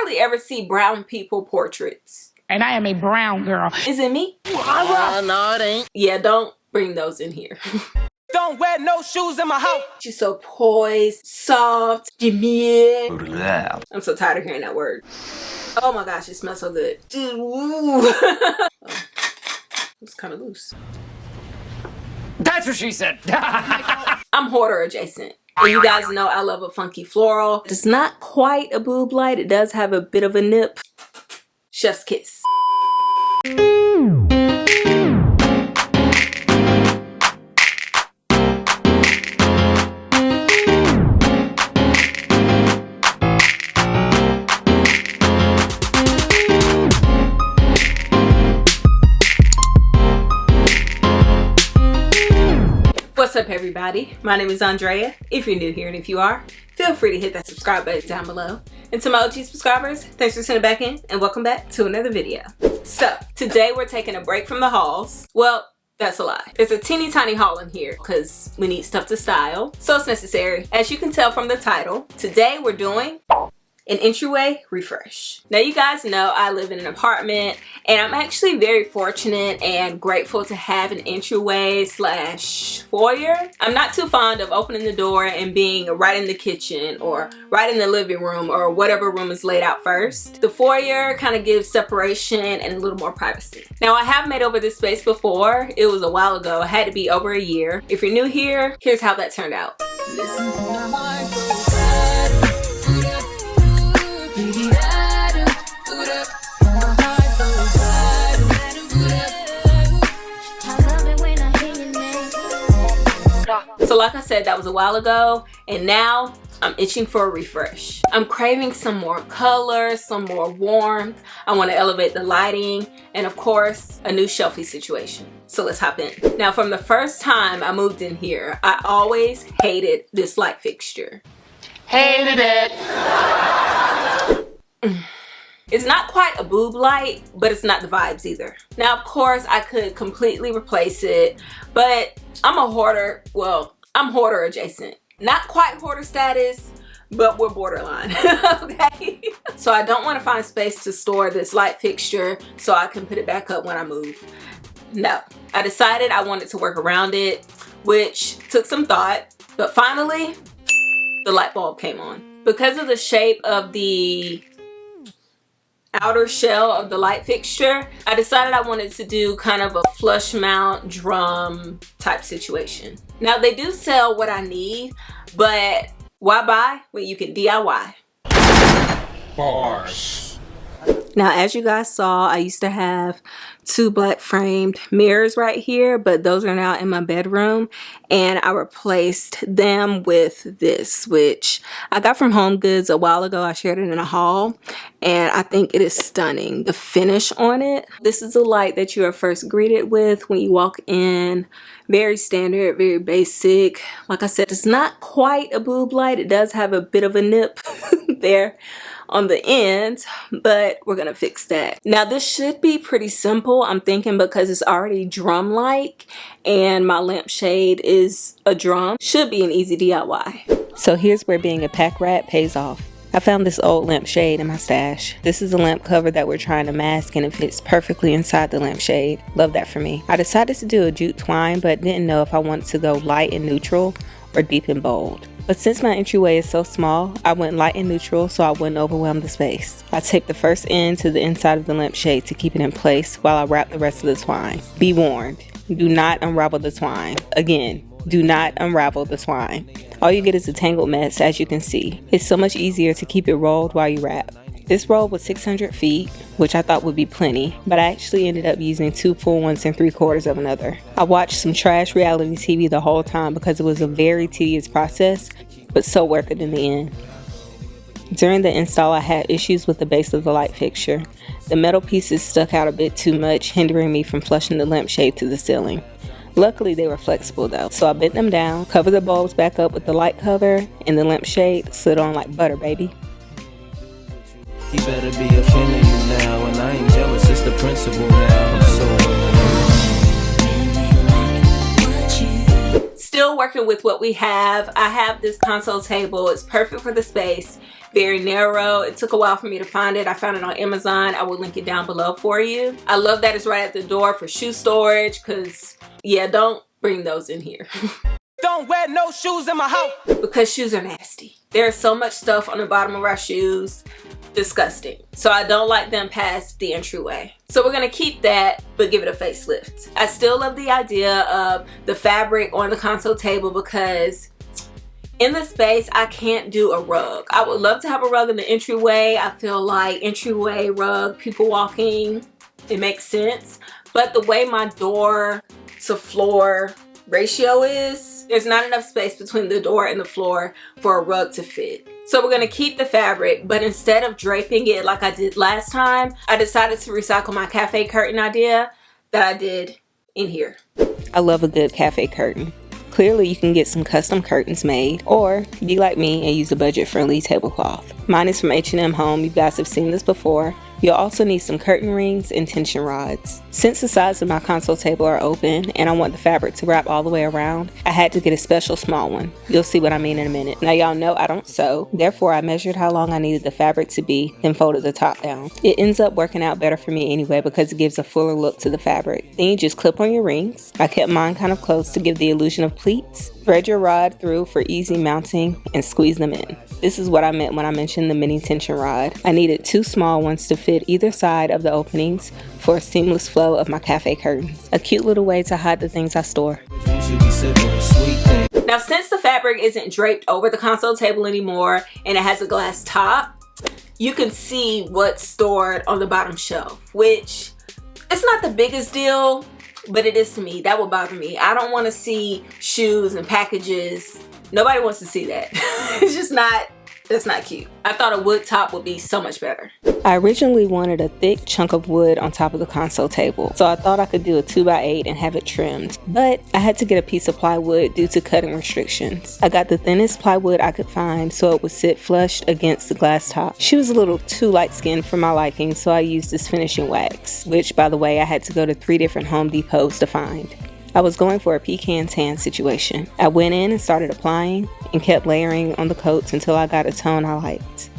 hardly ever see brown people portraits. And I am a brown girl. Is it me? No, it ain't. Yeah, don't bring those in here. Don't wear no shoes in my house. She's so poised, soft, demure. I'm so tired of hearing that word. Oh my gosh, it smells so good. Oh, it's kind of loose. That's what she said. I'm hoarder adjacent. And you guys know I love a funky floral. It's not quite a boob light. It does have a bit of a nip. Chef's kiss. What's up everybody? My name is Andrea, if you're new here, and if you are, feel free to hit that subscribe button down below. And to my OG subscribers, thanks for tuning back in and welcome back to another video. So today we're taking a break from the hauls. Well, that's a lie. There's a teeny tiny haul in here because we need stuff to style, so it's necessary. As you can tell from the title, today we're doing an entryway refresh. Now you guys know I live in an apartment and I'm actually very fortunate and grateful to have an entryway slash foyer. I'm not too fond of opening the door and being right in the kitchen or right in the living room or whatever room is laid out first. The foyer kind of gives separation and a little more privacy. Now I have made over this space before. It was a while ago. It had to be over a year. If you're new here, here's how that turned out. So like I said, that was a while ago, and now I'm itching for a refresh. I'm craving some more color, some more warmth. I want to elevate the lighting, and of course, a new shelfie situation. So let's hop in. Now, from the first time I moved in here, I always hated this light fixture. Hated it. It's not quite a boob light, but it's not the vibes either. Now, of course, I could completely replace it, but I'm a hoarder. Well, I'm hoarder adjacent. Not quite hoarder status, but we're borderline, okay? So I don't want to find space to store this light fixture so I can put it back up when I move. No, I decided I wanted to work around it, which took some thought, but finally, the light bulb came on. Because of the shape of the outer shell of the light fixture, I decided I wanted to do kind of a flush mount drum type situation. Now they do sell what I need, but why buy when you can DIY? Bars. Now, as you guys saw, I used to have two black framed mirrors right here, but those are now in my bedroom, and I replaced them with this, which I got from Homegoods a while ago. I shared it in a haul, and I think it is stunning. The finish on it. This is a light that you are first greeted with when you walk in. Very standard, very basic. Like I said, it's not quite a boob light. It does have a bit of a nip there on the end, but we're gonna fix that. Now this should be pretty simple, I'm thinking, because it's already drum-like and my lampshade is a drum. Should be an easy DIY. So here's where being a pack rat pays off. I found this old lampshade in my stash. This is a lamp cover that we're trying to mask, and it fits perfectly inside the lampshade. Love that for me. I decided to do a jute twine, but didn't know if I wanted to go light and neutral or deep and bold. But since my entryway is so small, I went light and neutral so I wouldn't overwhelm the space. I taped the first end to the inside of the lampshade to keep it in place while I wrap the rest of the twine. Be warned, do not unravel the twine. Again, do not unravel the twine. All you get is a tangled mess, as you can see. It's so much easier to keep it rolled while you wrap. This roll was 600 feet, which I thought would be plenty, but I actually ended up using 2 full ones and 3/4 of another. I watched some trash reality TV the whole time because it was a very tedious process, but so worth it in the end. During the install, I had issues with the base of the light fixture. The metal pieces stuck out a bit too much, hindering me from flushing the lampshade to the ceiling. Luckily, they were flexible though, so I bent them down, covered the bulbs back up with the light cover, and the lampshade slid on like butter, baby. You better be a kin of you now, and I ain't jealous, it's the principle now. Still working with what we have. I have this console table. It's perfect for the space. very narrow. It took a while for me to find it. I found it on Amazon. I will link it down below for you. I love that it's right at the door for shoe storage, because yeah, don't bring those in here. Don't wear no shoes in my house. Because shoes are nasty. There's so much stuff on the bottom of our shoes. Disgusting. So I don't like them past the entryway. So we're gonna keep that, but give it a facelift. I still love the idea of the fabric on the console table, because in the space I can't do a rug. I would love to have a rug in the entryway. I feel like entryway rug, people walking, it makes sense. But the way my door to floor ratio is, there's not enough space between the door and the floor for a rug to fit. So we're gonna keep the fabric, but instead of draping it like I did last time, I decided to recycle my cafe curtain idea that I did in here. I love a good cafe curtain. Clearly you can get some custom curtains made, or be like me and use a budget-friendly tablecloth. Mine is from H&M Home. You guys have seen this before. You'll also need some curtain rings and tension rods. Since the sides of my console table are open and I want the fabric to wrap all the way around, I had to get a special small one. You'll see what I mean in a minute. Now y'all know I don't sew, therefore I measured how long I needed the fabric to be, then folded the top down. It ends up working out better for me anyway because it gives a fuller look to the fabric. Then you just clip on your rings. I kept mine kind of close to give the illusion of pleats. Thread your rod through for easy mounting and squeeze them in. This is what I meant when I mentioned the mini tension rod. I needed 2 small ones to fit either side of the openings for a seamless flow of my cafe curtains. A cute little way to hide the things I store. Now since the fabric isn't draped over the console table anymore and it has a glass top, you can see what's stored on the bottom shelf, which it's not the biggest deal, but it is to me. That would bother me. I don't want to see shoes and packages. Nobody wants to see that. It's just not, that's not cute. I thought a wood top would be so much better. I originally wanted a thick chunk of wood on top of the console table, so I thought I could do a 2x8 and have it trimmed, but I had to get a piece of plywood due to cutting restrictions. I got the thinnest plywood I could find so it would sit flushed against the glass top. She was a little too light-skinned for my liking, so I used this finishing wax, which by the way I had to go to 3 different Home Depots to find. I was going for a pecan tan situation. I went in and started applying and kept layering on the coats until I got a tone I liked.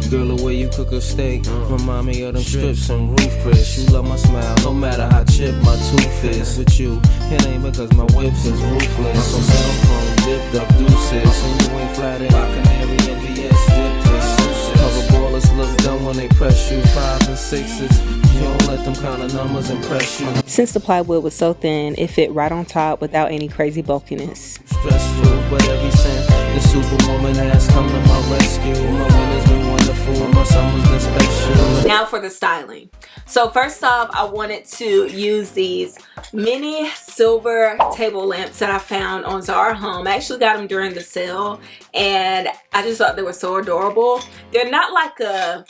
Girl, the way you cook a steak remind me of them strips and roof Chris. You love my smile, no matter how chipped my tooth is. With you, it ain't because my whips is ruthless. So cell phone dipped up deuces, and you ain't flattered. My canary NVS dipped this. Cover ballers look dumb when they press you. 5s and 6s, you don't let them kind of numbers impress you. Since the plywood was so thin, it fit right on top without any crazy bulkiness. Stressful, but every since the superwoman has come to my rescue. My winter's been wonderful, my summer's been special. Now for the styling. So first off, I wanted to use these mini silver table lamps that I found on Zara Home. I actually got them during the sale and I just thought they were so adorable. They're not like a...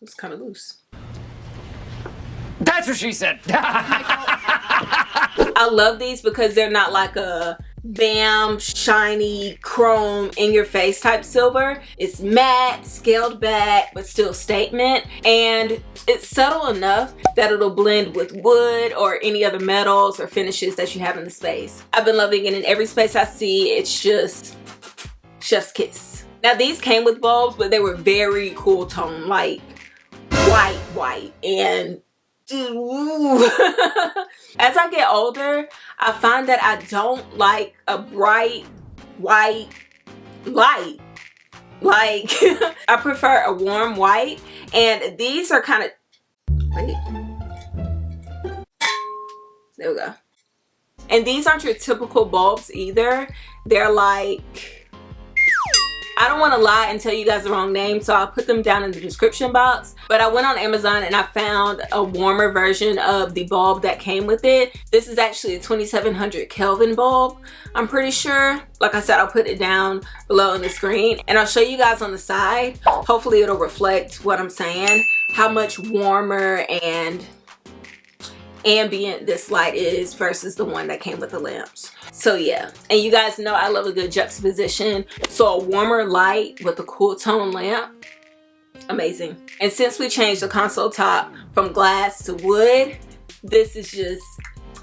It's kind of loose. That's what she said. I love these because they're not like a bam, shiny, chrome, in your face type silver. It's matte, scaled back, but still statement. And it's subtle enough that it'll blend with wood or any other metals or finishes that you have in the space. I've been loving it in every space I see. It's just chef's kiss. Now these came with bulbs, but they were very cool tone, like white, and as I get older, I find that I don't like a bright white light. Like I prefer a warm white, and these are kind of, wait, there we go. And these aren't your typical bulbs either. They're like, I don't want to lie and tell you guys the wrong name, so I'll put them down in the description box. But I went on Amazon and I found a warmer version of the bulb that came with it. This is actually a 2700 Kelvin bulb, I'm pretty sure. Like I said, I'll put it down below on the screen and I'll show you guys on the side. Hopefully it'll reflect what I'm saying, how much warmer and ambient this light is versus the one that came with the lamps. So yeah, and you guys know I love a good juxtaposition. So a warmer light with a cool tone lamp, amazing. And since we changed the console top from glass to wood, this is just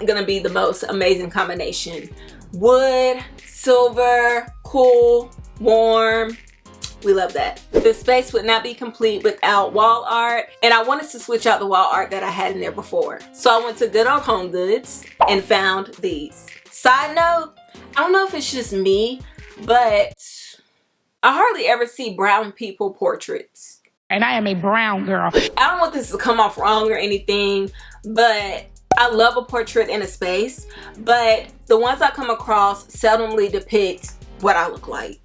gonna be the most amazing combination. Wood, silver, cool, warm. We love that. The space would not be complete without wall art, and I wanted to switch out the wall art that I had in there before. So I went to good old Homegoods and found these. Side note, I don't know if it's just me, but I hardly ever see brown people portraits. And I am a brown girl. I don't want this to come off wrong or anything, but I love a portrait in a space, but the ones I come across seldomly depict what I look like.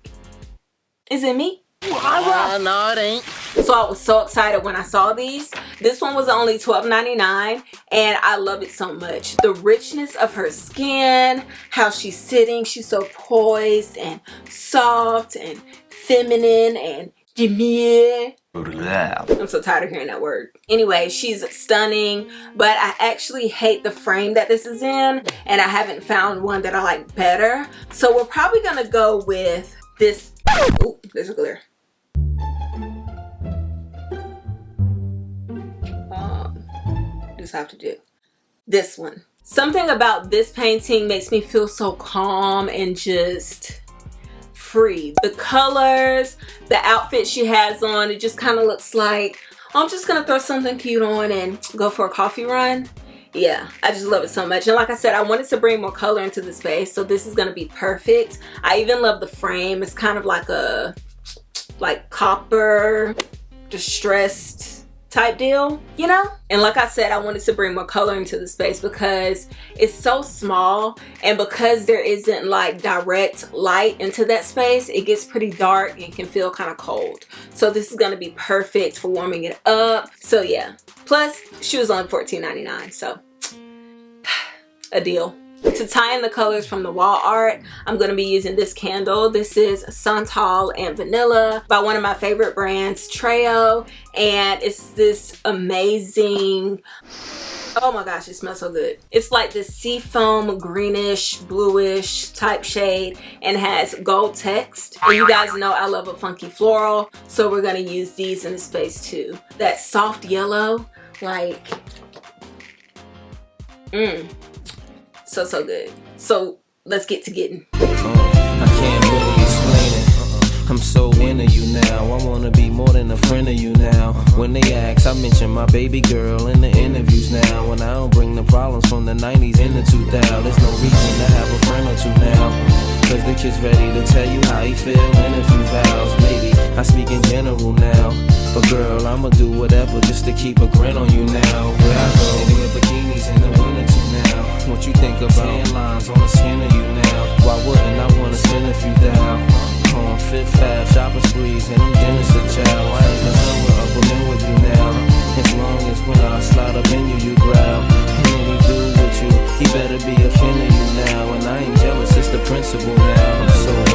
Is it me? No, it ain't. So I was so excited when I saw these. This one was only $12.99 and I love it so much. The richness of her skin, how she's sitting, she's so poised and soft and feminine and demure. I'm so tired of hearing that word. Anyway, she's stunning, but I actually hate the frame that this is in, and I haven't found one that I like better. So we're probably gonna go with this. Oh, there's a glare. Just have to do this one. Something about this painting makes me feel so calm and just free. The colors, the outfit she has on, it just kind of looks like, oh, I'm just gonna throw something cute on and go for a coffee run. Yeah, I just love it so much. And like I said, I wanted to bring more color into the space, so this is gonna be perfect. I even love the frame. It's kind of like a copper distressed type deal, you know? And like I said, I wanted to bring more color into the space because it's so small, and because there isn't like direct light into that space, it gets pretty dark and can feel kind of cold. So this is gonna be perfect for warming it up. So yeah, plus she was only $14.99, so a deal. To tie in the colors from the wall art, I'm going to be using this candle. This is Santal and Vanilla by one of my favorite brands, Treo, and it's this amazing, oh my gosh, it smells so good. It's like this seafoam greenish bluish type shade and has gold text, and you guys know I love a funky floral, so we're going to use these in the space too. That soft yellow, like so good. So let's get to getting. I can't really explain it. I'm so into you now. I wanna be more than a friend of you now. When they ask, I mention my baby girl in the interviews now. And I don't bring the problems from the 90s into 2000. There's no reason to have a friend or two now, cause the kid's ready to tell you how he feel in a few vows. Maybe I speak in general now, but girl, I'ma do whatever just to keep a grin on you now. Where I go, they wear bikinis in the winter too now. What you think about tan lines on the skin of you now? Why wouldn't I wanna spend a few down? On fit fast, shopping sprees, and I'm Dennis a child. I ain't concerned with a woman with you now. As long as when I slide up in you, you growl. And when we do with you, he better be a kin of you now. And I ain't jealous, it's the principle now. I'm so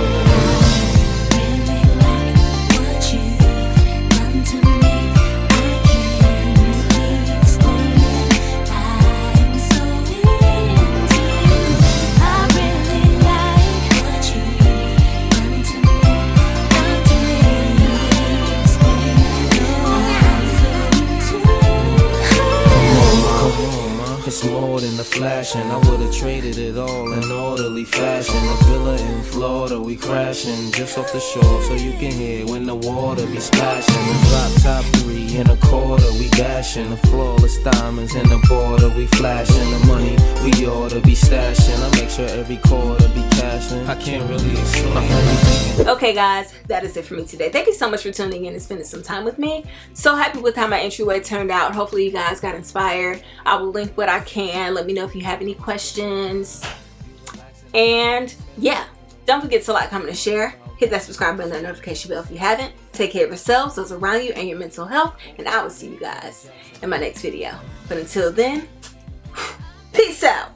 it's more than the flashing. I would've traded it all in orderly fashion. A villa in Florida, we crashing just off the shore, so you can hear when the water be splashing. The drop top 3 and a quarter, we gashing. The flawless diamonds in the border, we flashing. The money we oughta be stashing. I make sure every quarter be cashing. I can't really explain. Okay guys, that is it for me today. Thank you so much for tuning in and spending some time with me. So happy with how my entryway turned out. Hopefully you guys got inspired. I will link what I can. Let me know if you have any questions. And yeah, don't forget to like, comment, and share. Hit that subscribe button and that notification bell if you haven't. Take care of yourselves, those around you, and your mental health. And I will see you guys in my next video. But until then, peace out.